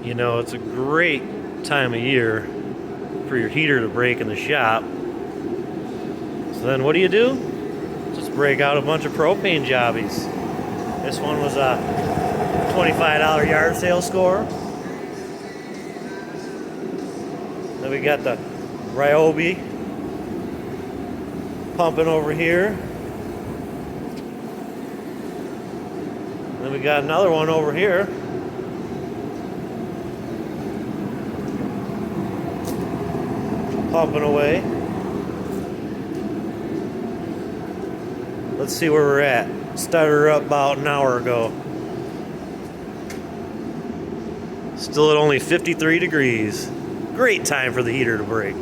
You know, it's a great time of year for your heater to break in the shop. So then what do? Just break out a bunch of propane jobbies. This one was a $25 yard sale score. Then we got the Ryobi pumping over here. Then we got another one over here. Pumping away. Let's see where we're at. Started her up about an hour ago. Still at only 53 degrees. Great time for the heater to break.